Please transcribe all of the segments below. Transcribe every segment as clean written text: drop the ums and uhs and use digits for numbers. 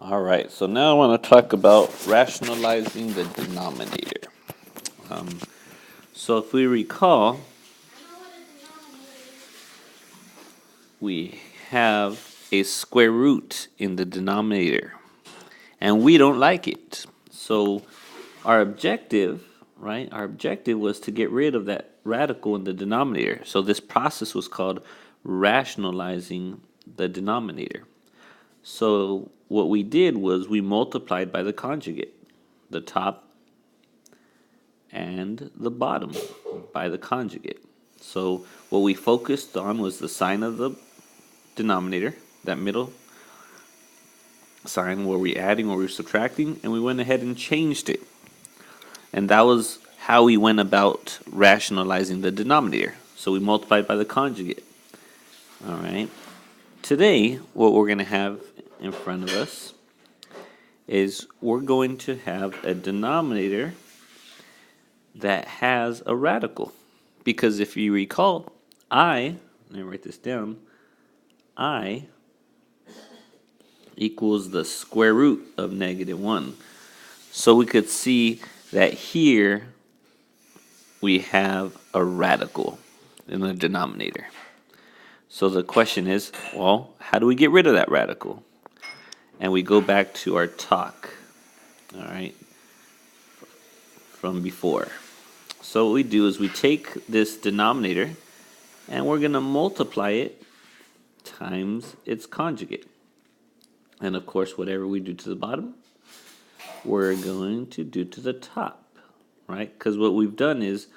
All right, so now I want to talk about rationalizing the denominator. Um, so if we recall, we have a square root in the denominator, and we don't like it. So our objective, right, our objective was to get rid of that radical in the denominator. So this process was called rationalizing the denominator. So what we did was we multiplied by the conjugate, the top and the bottom by the conjugate. So what we focused on was the sign of the denominator, that middle sign where we're adding or we're subtracting, and we went ahead and changed it. And that was how we went about rationalizing the denominator. So we multiplied by the conjugate. All right. Today, what we're going to have in front of us is we're going to have a denominator that has a radical. Because if you recall, let me write this down, I equals the square root of -1. So we could see that here we have a radical in the denominator. So the question is, well, how do we get rid of that radical? And we go back to our talk, all right, from before. So what we do is we take this denominator and we're going to multiply it times its conjugate. And of course, whatever we do to the bottom, we're going to do to the top, right? Because what we've done is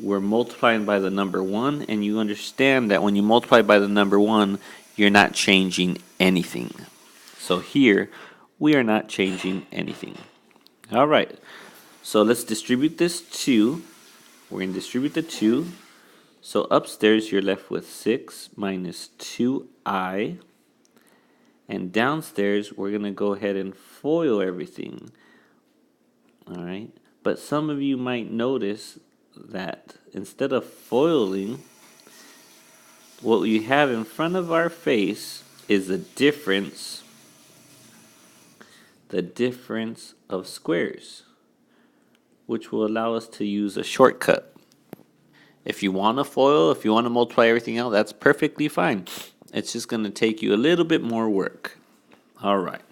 we're multiplying by the number 1, and you understand that when you multiply by the number 1, you're not changing anything. So here, we are not changing anything. All right, so let's distribute this 2. We're going to distribute the 2. So upstairs, you're left with 6 minus 2i. And downstairs, we're going to go ahead and FOIL everything. All right. But some of you might notice that instead of foiling, what we have in front of our face is the difference of squares, which will allow us to use a shortcut. If you want to FOIL, if you want to multiply everything out, that's perfectly fine. It's just going to take you a little bit more work. All right.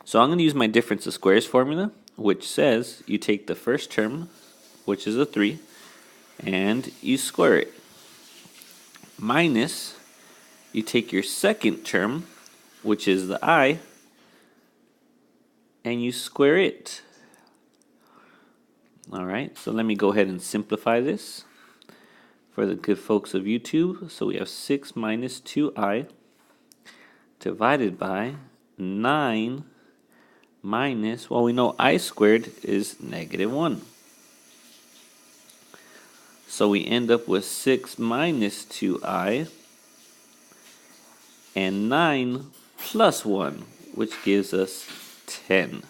So I'm going to use my difference of squares formula, which says you take the first term, which is a 3, and you square it. Minus, you take your second term, which is the I, and you square it. All right, so let me go ahead and simplify this for the good folks of YouTube. So we have 6 minus 2i divided by 9 minus, well, we know I squared is -1. So we end up with 6 minus 2i and 9 plus 1, which gives us 10.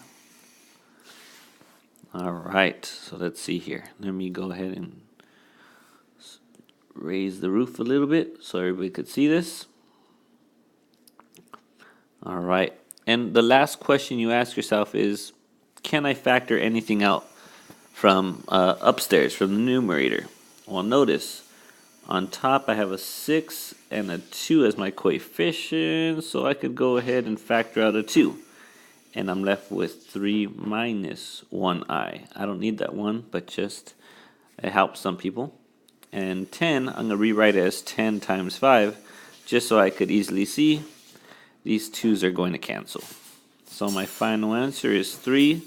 All right, so let's see here. Let me go ahead and raise the roof a little bit so everybody could see this. All right, and the last question you ask yourself is, can I factor anything out from upstairs, from the numerator? Well, notice on top I have a 6 and a 2 as my coefficient, so I could go ahead and factor out a 2. And I'm left with 3 minus 1i. I don't need that 1, but just it helps some people. And 10, I'm going to rewrite it as 10 times 5, just so I could easily see these 2's are going to cancel. So my final answer is 3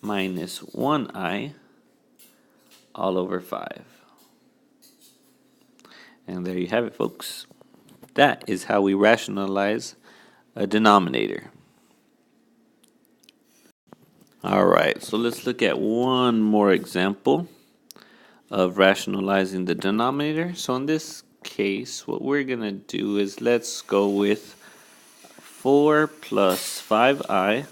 minus 1i all over 5. And there you have it, folks. That is how we rationalize a denominator. All right, so let's look at one more example of rationalizing the denominator. So in this case, what we're going to do is let's go with 4 plus 5i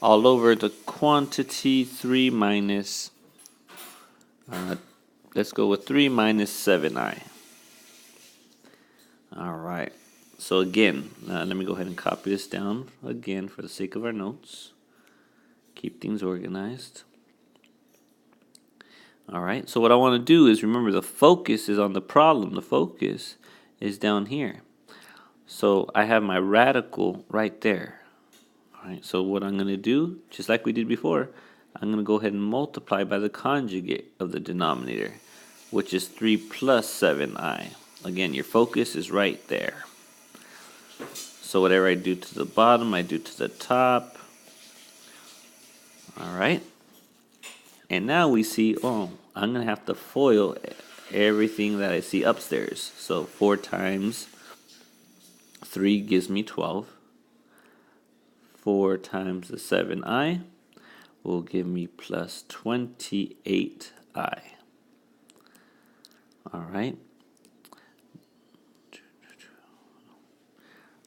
all over the quantity 3 minus, let's go with 3 minus 7i. All right, So again, let me go ahead and copy this down again for the sake of our notes. Keep things organized. All right, so what I want to do is remember the focus is on the problem. The focus is down here. So I have my radical right there. All right, so what I'm going to do, just like we did before, I'm going to go ahead and multiply by the conjugate of the denominator, which is 3 plus 7i. Again, your focus is right there. So whatever I do to the bottom, I do to the top. All right. And now we see, oh, I'm going to have to FOIL everything that I see upstairs. So 4 times 3 gives me 12. 4 times the 7i will give me plus 28i. All right.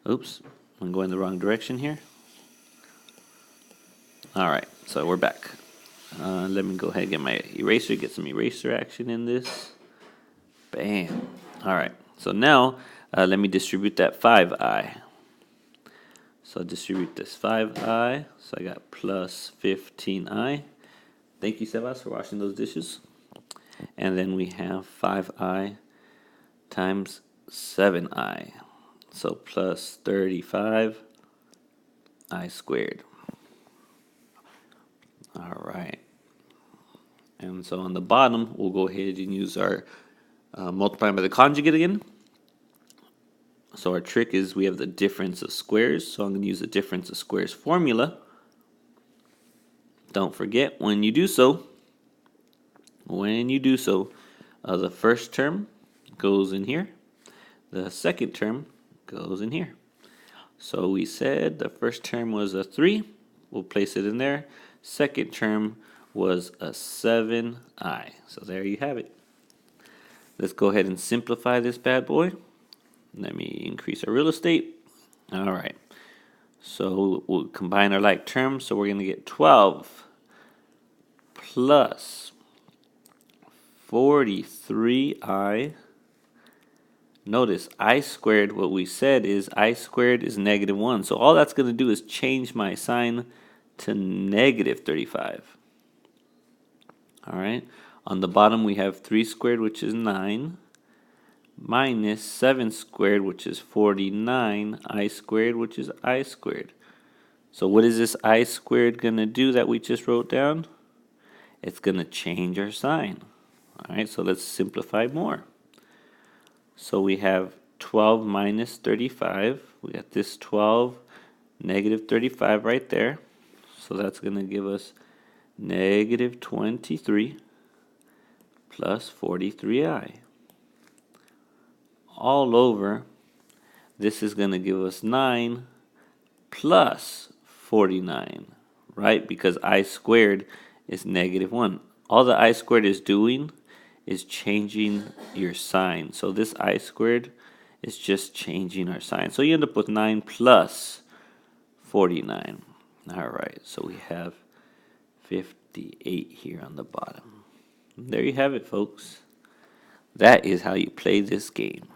Oops, I'm going the wrong direction here. All right, so we're back. Let me go ahead and get my eraser, get some eraser action in this. Bam. All right, so now let me distribute that 5i. So I'll distribute this 5i. So I got plus 15i. Thank you, Sebas, for washing those dishes. And then we have 5i times 7i. So plus 35i squared. All right. And so on the bottom, we'll go ahead and use our multiplying by the conjugate again. So our trick is we have the difference of squares. So I'm going to use the difference of squares formula. Don't forget, when you do so, the first term goes in here. The second term goes in here. So we said the first term was a 3. We'll place it in there. Second term was a 7i. So there you have it. Let's go ahead and simplify this bad boy. Let me increase our real estate. All right. So we'll combine our like terms. So we're going to get 12 plus 43i. Notice I squared, what we said is I squared is negative 1. So all that's going to do is change my sign to negative 35. All right. On the bottom we have 3 squared, which is 9, minus 7 squared, which is 49, I squared, which is I squared. So what is this I squared going to do that we just wrote down? It's going to change our sign. All right, so let's simplify more. So we have 12 minus 35. We got this 12, negative 35 right there. So that's going to give us negative 23 plus 43i. All over, this is going to give us 9 plus 49, right? Because I squared is negative 1. All the I squared is doing is changing your sign. So this I squared is just changing our sign. So you end up with 9 plus 49. All right, so we have 58 here on the bottom. There you have it, folks. That is how you play this game.